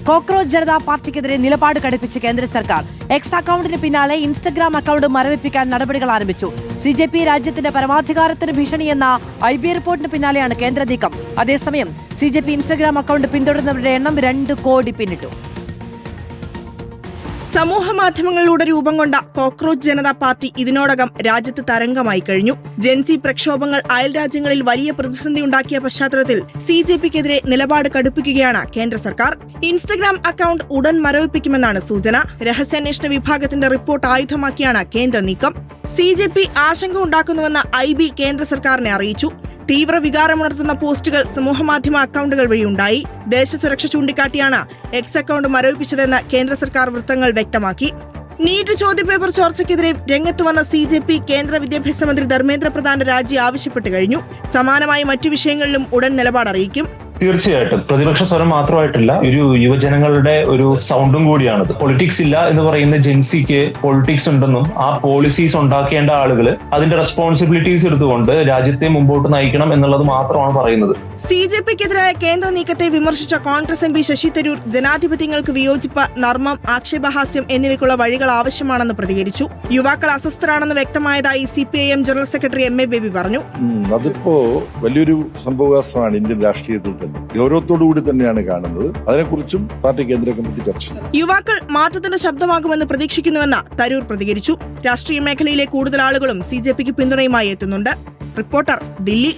Cockroach Janata പാർട്ടിക്കെതിരെ നിലപാട് കടുപ്പിച്ച് കേന്ദ്ര സർക്കാർ. എക്സ് അക്കൌണ്ടിന് പിന്നാലെ ഇൻസ്റ്റഗ്രാം അക്കൌണ്ട് മരവിപ്പിക്കാൻ നടപടികൾ ആരംഭിച്ചു. CJP രാജ്യത്തിന്റെ പരമാധികാരത്തിന് ഭീഷണിയെന്ന IB റിപ്പോർട്ടിന് പിന്നാലെയാണ് കേന്ദ്ര നീക്കം. അതേസമയം CJP ഇൻസ്റ്റഗ്രാം അക്കൌണ്ട് പിന്തുടരുന്നവരുടെ എണ്ണം 2 കോടി പിന്നിട്ടു. സമൂഹ മാധ്യമങ്ങളിലൂടെ രൂപം കൊണ്ട കോക്രോച്ച് ജനതാ പാർട്ടി ഇതിനോടകം രാജ്യത്ത് തരംഗമായി കഴിഞ്ഞു. ജെൻസി പ്രക്ഷോഭങ്ങൾ അയൽ രാജ്യങ്ങളിൽ വലിയ പ്രതിസന്ധി ഉണ്ടാക്കിയ പശ്ചാത്തലത്തിൽ CJPക്കെതിരെ നിലപാട് കടുപ്പിക്കുകയാണ് കേന്ദ്ര സർക്കാർ. ഇൻസ്റ്റഗ്രാം അക്കൌണ്ട് ഉടൻ മരവിപ്പിക്കുമെന്നാണ് സൂചന. രഹസ്യാന്വേഷണ വിഭാഗത്തിന്റെ റിപ്പോർട്ട് ആയുധമാക്കിയാണ് കേന്ദ്ര നീക്കം. CJP ആശങ്ക ഉണ്ടാക്കുന്നുവെന്ന് IB കേന്ദ്ര സർക്കാരിനെ അറിയിച്ചു. തീവ്ര വികാരമുണർത്തുന്ന പോസ്റ്റുകൾ സമൂഹമാധ്യമ അക്കൌണ്ടുകൾ വഴിയുണ്ടായി. ദേശസുരക്ഷ ചൂണ്ടിക്കാട്ടിയാണ് എക്സ് അക്കൌണ്ട് മരവിപ്പിച്ചതെന്ന് കേന്ദ്ര സർക്കാർ വൃത്തങ്ങൾ വ്യക്തമാക്കി. നീറ്റ് ചോദ്യപേപ്പർ ചോർച്ചയ്ക്കെതിരെ രംഗത്ത് വന്ന CJP കേന്ദ്ര വിദ്യാഭ്യാസ മന്ത്രി ധർമ്മേന്ദ്ര പ്രധാന്റെ രാജി ആവശ്യപ്പെട്ടു കഴിഞ്ഞു. സമാനമായി മറ്റു വിഷയങ്ങളിലും ഉടൻ നിലപാടറിയിക്കും. തീർച്ചയായിട്ടും പ്രതിപക്ഷ സ്വരം മാത്രമായിട്ടില്ല, ഒരു യുവജനങ്ങളുടെ ഒരു സൗണ്ടും കൂടിയാണത്. പൊളിറ്റിക്സ് ഇല്ല എന്ന് പറയുന്ന ജെൻസിക്ക് പൊളിറ്റിക്സ് ഉണ്ടെന്നും ആ പോളിസീസ് ഉണ്ടാക്കേണ്ട ആളുകൾ അതിന്റെ റെസ്പോൺസിബിലിറ്റീസ് എടുത്തുകൊണ്ട് രാജ്യത്തെ മുമ്പോട്ട് നയിക്കണം എന്നുള്ളത് മാത്രമാണ് പറയുന്നത്. CJPക്കെതിരായ കേന്ദ്ര നീക്കത്തെ വിമർശിച്ച കോൺഗ്രസ് MP ശശി തരൂർ ജനാധിപത്യങ്ങൾക്ക് വിയോജിപ്പ്, നർമ്മം, ആക്ഷേപഹാസ്യം എന്നിവയ്ക്കുള്ള വഴികൾ ആവശ്യമാണെന്ന് പ്രതികരിച്ചു. യുവാക്കൾ അസ്വസ്ഥരാണെന്ന് വ്യക്തമായതായി CPIM general secretary MA baby പറഞ്ഞു. അതിപ്പോ വലിയൊരു സംഭവവികാസമാണ് ഇന്ത്യൻ രാഷ്ട്രീയത്തിൽ തന്നെ. ഗൗരവത്തോടുകൂടി തന്നെയാണ് കാണുന്നത്. അതിനെക്കുറിച്ചും പാർട്ടി കേന്ദ്ര കമ്മിറ്റി ചർച്ച. യുവാക്കൾ മാറ്റത്തിന്റെ ശബ്ദമാകുമെന്ന് പ്രതീക്ഷിക്കുന്നുവെന്ന് തരൂർ പ്രതികരിച്ചു. രാഷ്ട്രീയ മേഖലയിലെ കൂടുതൽ ആളുകളും CJPക്ക് പിന്തുണയുമായി എത്തുന്നുണ്ട്. റിപ്പോർട്ടർ, ദില്ലി.